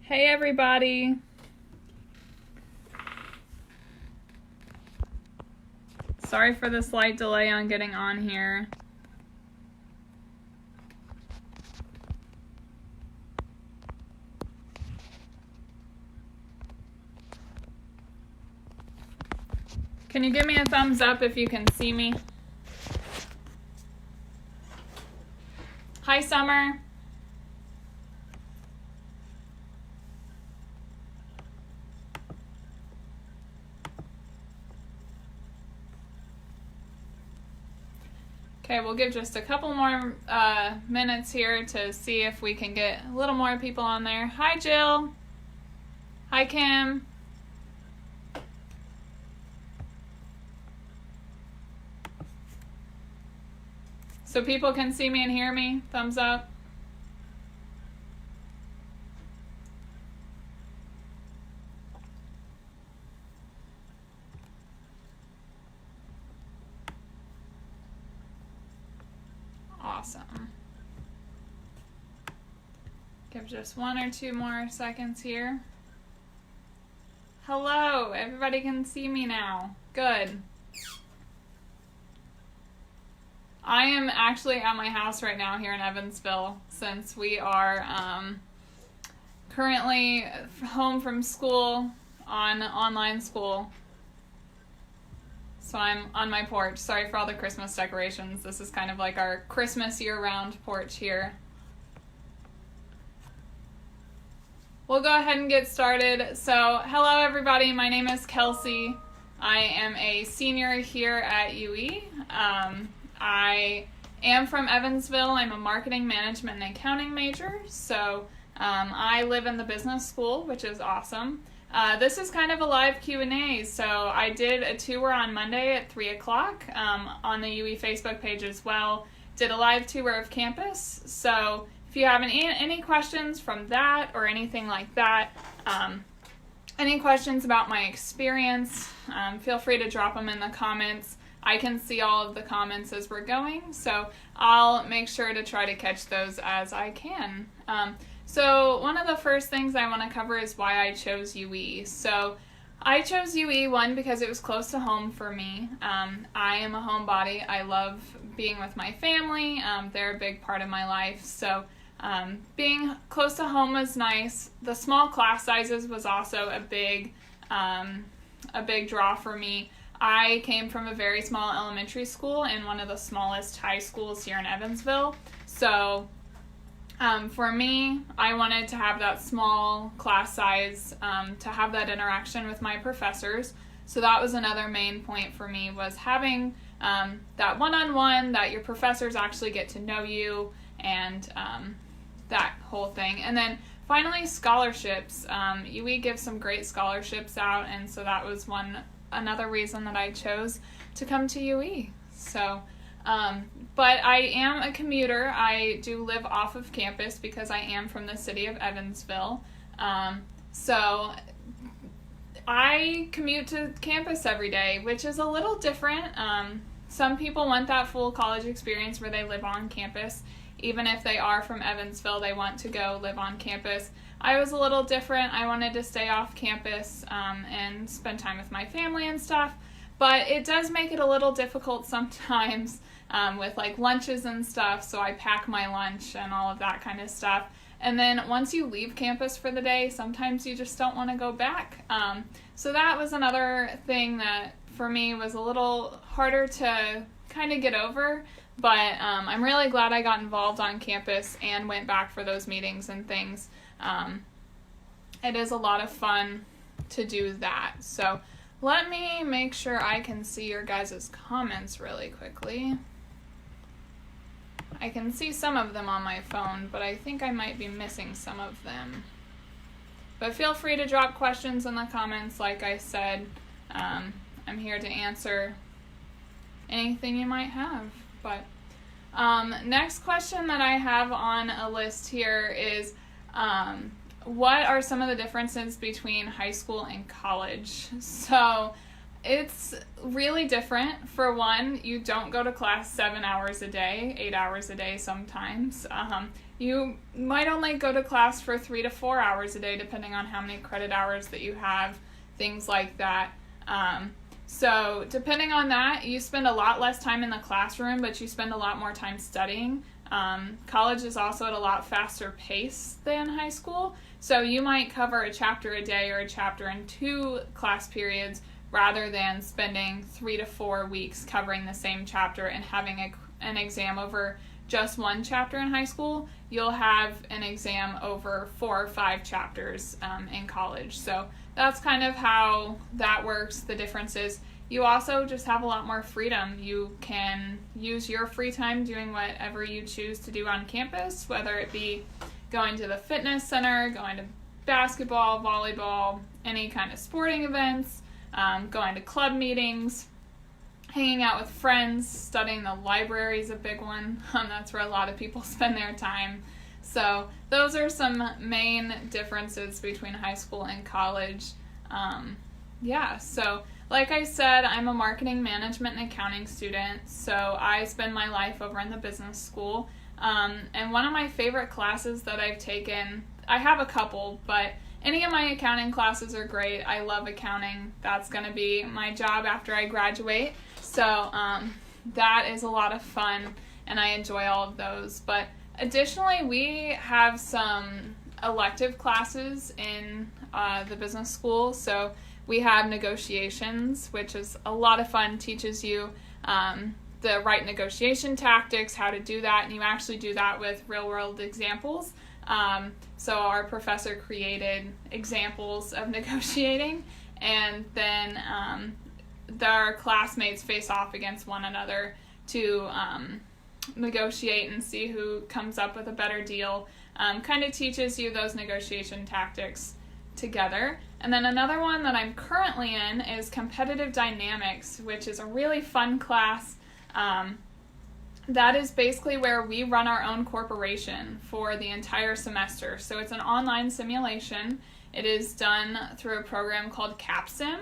Hey everybody. Sorry for the slight delay on getting on here. Can you give me a thumbs up if you can see me? Hi, Summer. Okay, we'll give just a couple more minutes here to see if we can get a little more people on there. Hi, Jill. Hi, Kim. So people can see me and hear me. Thumbs up. Awesome. Give just 1 or 2 more seconds here. Hello, everybody can see me now. Good. I am actually at my house right now here in Evansville since we are currently home from school on online school. So I'm on my porch. Sorry for all the Christmas decorations. This is kind of like our Christmas year-round porch here. We'll go ahead and get started. So, hello everybody. My name is Kelsey. I am a senior here at Yui. I am from Evansville. I'm a marketing management and accounting major. So, I live in the business school, which is awesome. This is kind of a live Q&A, so I did a tour on Monday at 3 o'clock on the Yui Facebook page as well. Did a live tour of campus, so if you have any questions from that or anything like that, any questions about my experience, feel free to drop them in the comments. I can see all of the comments as we're going, so I'll make sure to try to catch those as I can. So one of the first things I want to cover is why I chose Yui. So I chose Yui, one, because it was close to home for me. I am a homebody. I love being with my family. They're a big part of my life. So being close to home was nice. The small class sizes was also a big draw for me. I came from a very small elementary school and one of the smallest high schools here in Evansville. So for me, I wanted to have that small class size, to have that interaction with my professors. So that was another main point for me, was having that one-on-one, that your professors actually get to know you, and that whole thing. And then finally, scholarships. We give some great scholarships out, and so that was another reason that I chose to come to UE. So, but I am a commuter. I do live off of campus because I am from the city of Evansville. So I commute to campus every day, which is a little different. Some people want that full college experience where they live on campus. Even if they are from Evansville, they want to go live on campus. I was a little different. I wanted to stay off campus and spend time with my family and stuff. But it does make it a little difficult sometimes with like lunches and stuff. So I pack my lunch and all of that kind of stuff. And then once you leave campus for the day, sometimes you just don't want to go back. So that was another thing that for me was a little harder to kind of get over. But I'm really glad I got involved on campus and went back for those meetings and things. It is a lot of fun to do that. So let me make sure I can see your guys' comments really quickly. I can see some of them on my phone, but I think I might be missing some of them. But feel free to drop questions in the comments. Like I said, I'm here to answer anything you might have. But next question that I have on a list here is, what are some of the differences between high school and college? So It's really different. For one, you don't go to class 7 hours a day, 8 hours a day sometimes. You might only go to class for 3 to 4 hours a day, depending on how many credit hours that you have, things like that. So depending on that, you spend a lot less time in the classroom, but you spend a lot more time studying. College is also at a lot faster pace than high school, so you might cover a chapter a day or a chapter in 2 class periods rather than spending 3 to 4 weeks covering the same chapter and having an exam over just 1 chapter in high school. You'll have an exam over 4 or 5 chapters in college. So that's kind of how that works. The difference is you also just have a lot more freedom. You can use your free time doing whatever you choose to do on campus, whether it be going to the fitness center, going to basketball, volleyball, any kind of sporting events, going to club meetings, hanging out with friends, studying the library is a big one. That's where a lot of people spend their time. So those are some main differences between high school and college. So like I said, I'm a marketing management and accounting student, so I spend my life over in the business school. And one of my favorite classes that I've taken, I have a couple, but any of my accounting classes are great. I love accounting. That's going to be my job after I graduate. So that is a lot of fun, and I enjoy all of those. But additionally, we have some elective classes in the business school. So we have negotiations, which is a lot of fun, teaches you the right negotiation tactics, how to do that, and you actually do that with real-world examples. So our professor created examples of negotiating, and then our classmates face off against one another to negotiate and see who comes up with a better deal. Kind of teaches you those negotiation tactics together. And then another one that I'm currently in is competitive dynamics, which is a really fun class. That is basically where we run our own corporation for the entire semester. So it's an online simulation. It is done through a program called CapSim.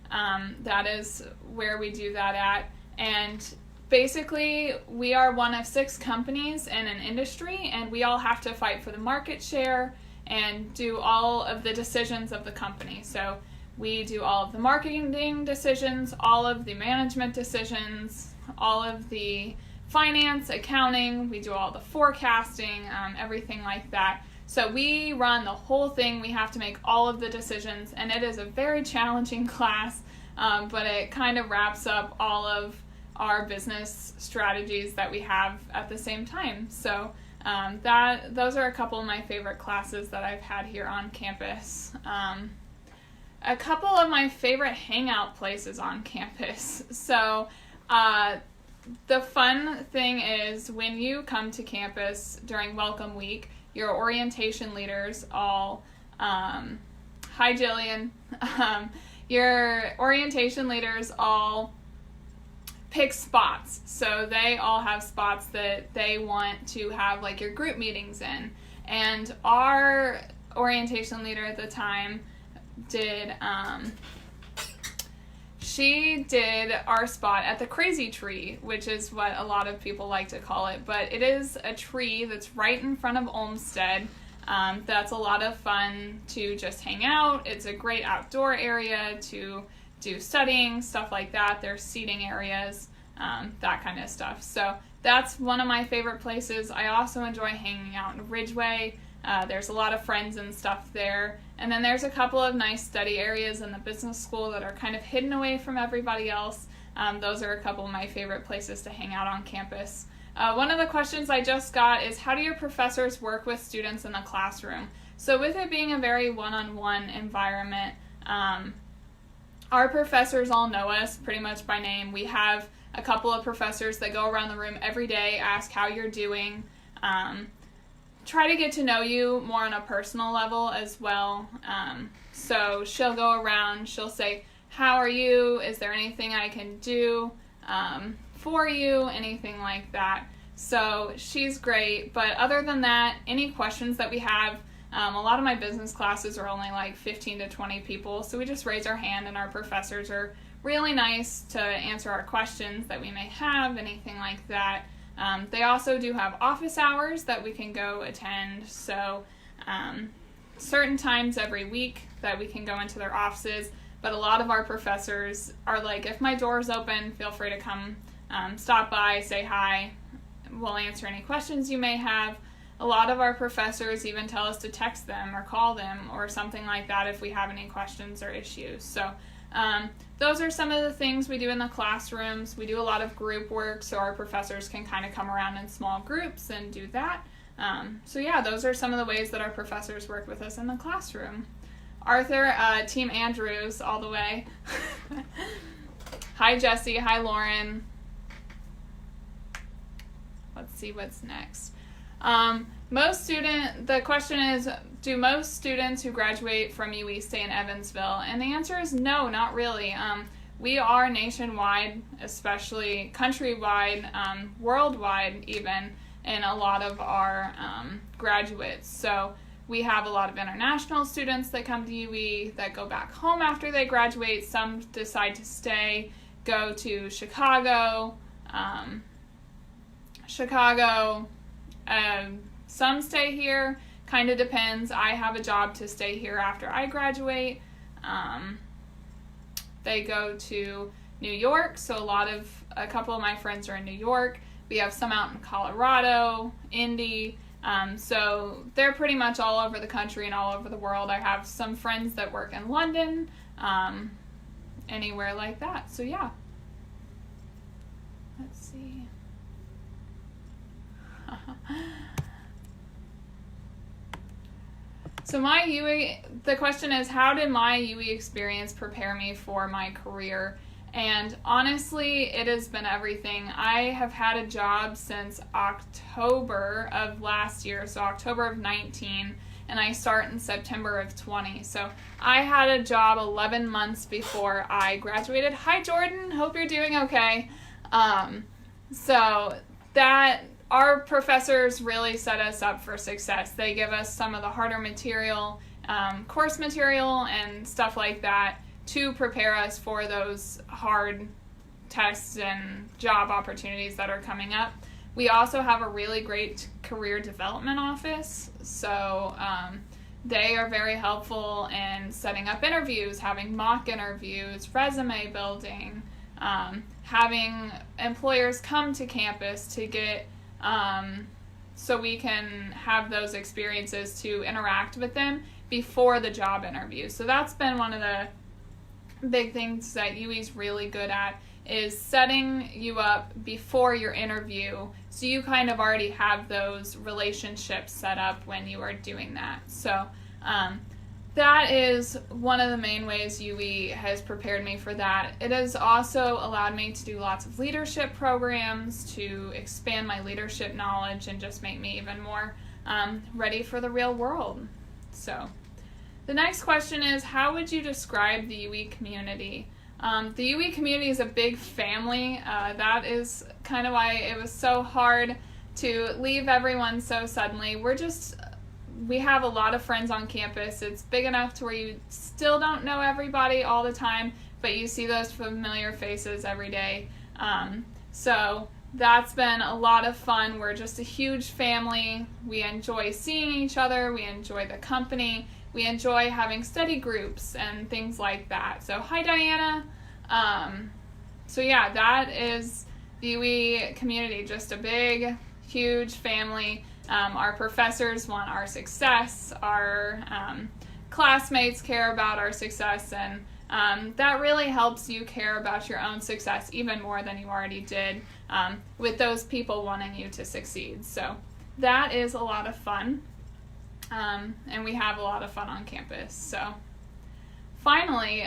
That is where we do that at. And basically, we are one of 6 companies in an industry, and we all have to fight for the market share and do all of the decisions of the company. So we do all of the marketing decisions, all of the management decisions, all of the finance, accounting, we do all the forecasting, everything like that. So we run the whole thing. We have to make all of the decisions, and it is a very challenging class, but it kind of wraps up all of our business strategies that we have at the same time. So those are a couple of my favorite classes that I've had here on campus. A couple of my favorite hangout places on campus. So the fun thing is when you come to campus during Welcome Week, your orientation leaders all, hi Jillian, your orientation leaders all pick spots. So they all have spots that they want to have like your group meetings in. And our orientation leader at the time she did our spot at the Crazy Tree, which is what a lot of people like to call it. But it is a tree that's right in front of Olmsted. That's a lot of fun to just hang out. It's a great outdoor area to do studying, stuff like that. There's seating areas, that kind of stuff. So that's one of my favorite places. I also enjoy hanging out in Ridgeway. There's a lot of friends and stuff there. And then there's a couple of nice study areas in the business school that are kind of hidden away from everybody else. Those are a couple of my favorite places to hang out on campus. One of the questions I just got is, how do your professors work with students in the classroom? So with it being a very one-on-one environment, our professors all know us pretty much by name. We have a couple of professors that go around the room every day, ask how you're doing, try to get to know you more on a personal level as well. So she'll go around, she'll say, how are you? Is there anything I can do for you? Anything like that. So she's great. But other than that, any questions that we have, a lot of my business classes are only like 15 to 20 people. So we just raise our hand and our professors are really nice to answer our questions that we may have, anything like that. They also do have office hours that we can go attend, so certain times every week that we can go into their offices, but a lot of our professors are like, if my door's open, feel free to come stop by, say hi, we'll answer any questions you may have. A lot of our professors even tell us to text them or call them or something like that if we have any questions or issues. So those are some of the things we do in the classrooms. We do a lot of group work, so our professors can kind of come around in small groups and do that. So yeah, those are some of the ways that our professors work with us in the classroom. Arthur, Team Andrews all the way. Hi Jesse, hi Lauren. Let's see what's next. The question is, do most students who graduate from Yui stay in Evansville? And the answer is no, not really. We are nationwide, especially countrywide, worldwide even, in a lot of our graduates. So we have a lot of international students that come to Yui that go back home after they graduate. Some decide to stay, go to Chicago, some stay here, kind of depends. I have a job to stay here after I graduate. They go to New York, so a couple of my friends are in New York. We have some out in Colorado, Indy, so they're pretty much all over the country and all over the world. I have some friends that work in London, anywhere like that, so yeah. Let's see. So the question is, how did my Yui experience prepare me for my career? And honestly, it has been everything. I have had a job since October of last year, so October of 19, and I start in September of 20. So I had a job 11 months before I graduated. Hi Jordan, hope you're doing okay. So that our professors really set us up for success. They give us some of the harder material, course material and stuff like that to prepare us for those hard tests and job opportunities that are coming up. We also have a really great career development office, so they are very helpful in setting up interviews, having mock interviews, resume building, having employers come to campus to get so we can have those experiences to interact with them before the job interview. So that's been one of the big things that UI's really good at, is setting you up before your interview, so you kind of already have those relationships set up when you are doing that. So that is one of the main ways Yui has prepared me for that. It has also allowed me to do lots of leadership programs to expand my leadership knowledge and just make me even more ready for the real world. So the next question is, how would you describe the Yui community? The Yui community is a big family. That is kind of why it was so hard to leave everyone so suddenly. We have a lot of friends on campus. It's big enough to where you still don't know everybody all the time, but you see those familiar faces every day. So that's been a lot of fun. We're just a huge family. We enjoy seeing each other. We enjoy the company. We enjoy having study groups and things like that. So hi, Diana. So yeah, that is the Yui community, just a big, huge family. Our professors want our success. Our classmates care about our success, and that really helps you care about your own success even more than you already did, with those people wanting you to succeed. So that is a lot of fun, and we have a lot of fun on campus. So finally,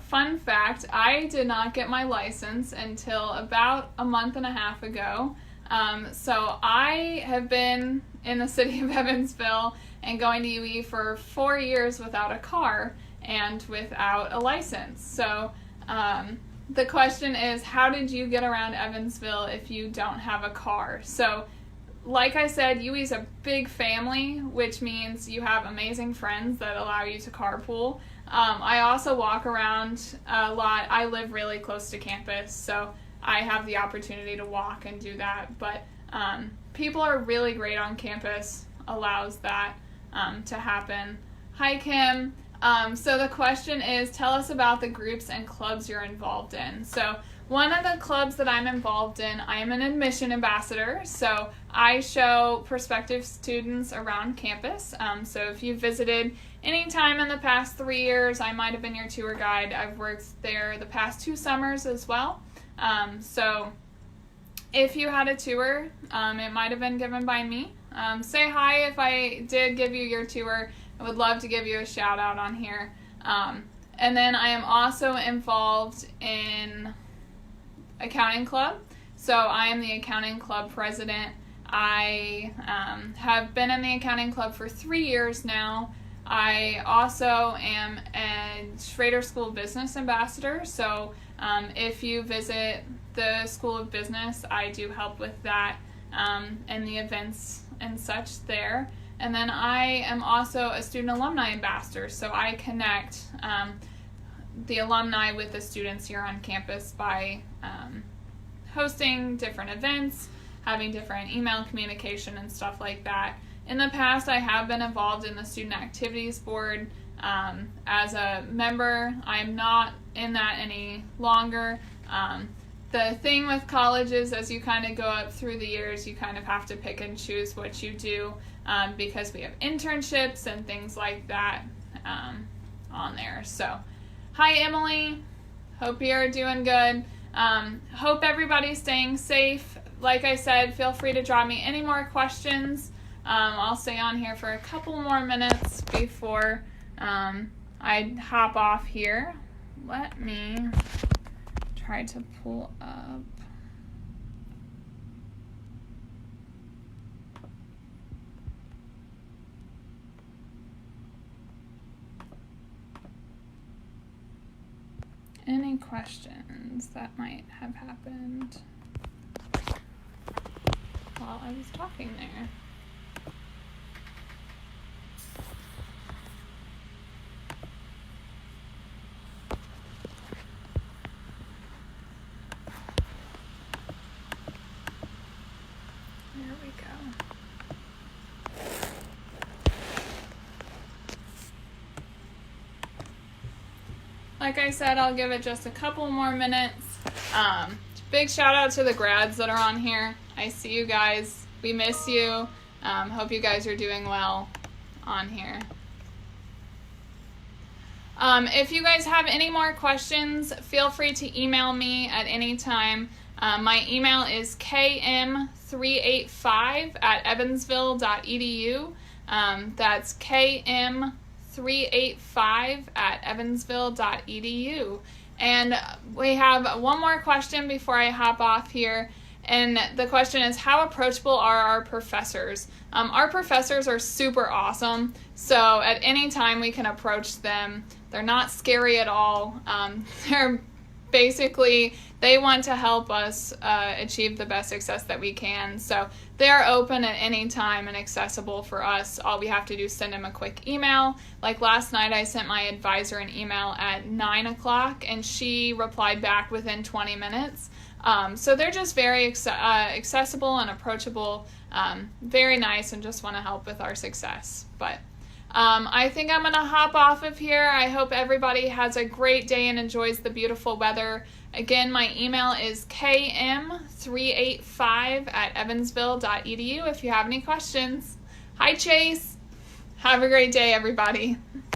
fun fact, I did not get my license until about a month and a half ago. So I have been in the city of Evansville and going to UE for 4 years without a car and without a license. So the question is, how did you get around Evansville if you don't have a car? So like I said, UE is a big family, which means you have amazing friends that allow you to carpool. I also walk around a lot. I live really close to campus, so I have the opportunity to walk and do that. But people are really great on campus, allows that to happen. Hi, Kim. So the question is, tell us about the groups and clubs you're involved in. So one of the clubs that I'm involved in, I am an admission ambassador. So I show prospective students around campus. So if you visited any time in the past 3 years, I might have been your tour guide. I've worked there the past 2 summers as well. So if you had a tour, it might have been given by me. Say hi if I did give you your tour. I would love to give you a shout out on here. And then I am also involved in accounting club. So I am the accounting club president. I have been in the accounting club for 3 years now. I also am a Schrader School of Business ambassador. So if you visit the School of Business, I do help with that and the events and such there. And then I am also a student alumni ambassador, so I connect the alumni with the students here on campus by hosting different events, having different email communication and stuff like that. In the past, I have been involved in the Student Activities Board as a member. I'm not in that any longer. The thing with colleges, as you kind of go up through the years, you kind of have to pick and choose what you do because we have internships and things like that on there. So, hi Emily, hope you're doing good. Hope everybody's staying safe. Like I said, feel free to drop me any more questions. I'll stay on here for a couple more minutes before I hop off here. Let me try to pull up. Any questions that might have happened while I was talking there? There we go. Like I said, I'll give it just a couple more minutes. Big shout out to the grads that are on here. I see you guys. We miss you. Hope you guys are doing well on here. If you guys have any more questions, feel free to email me at any time. My email is km385@evansville.edu. That's km385@evansville.edu. And we have one more question before I hop off here. And the question is, how approachable are our professors? Our professors are super awesome. So at any time we can approach them. They're not scary at all. They're basically, they want to help us achieve the best success that we can. So they're open at any time and accessible for us. All we have to do is send them a quick email. Like last night, I sent my advisor an email at 9 o'clock, and she replied back within 20 minutes. So they're just very accessible and approachable, very nice, and just want to help with our success. But I think I'm going to hop off of here. I hope everybody has a great day and enjoys the beautiful weather. Again, my email is km385@evansville.edu if you have any questions. Hi, Chase. Have a great day, everybody.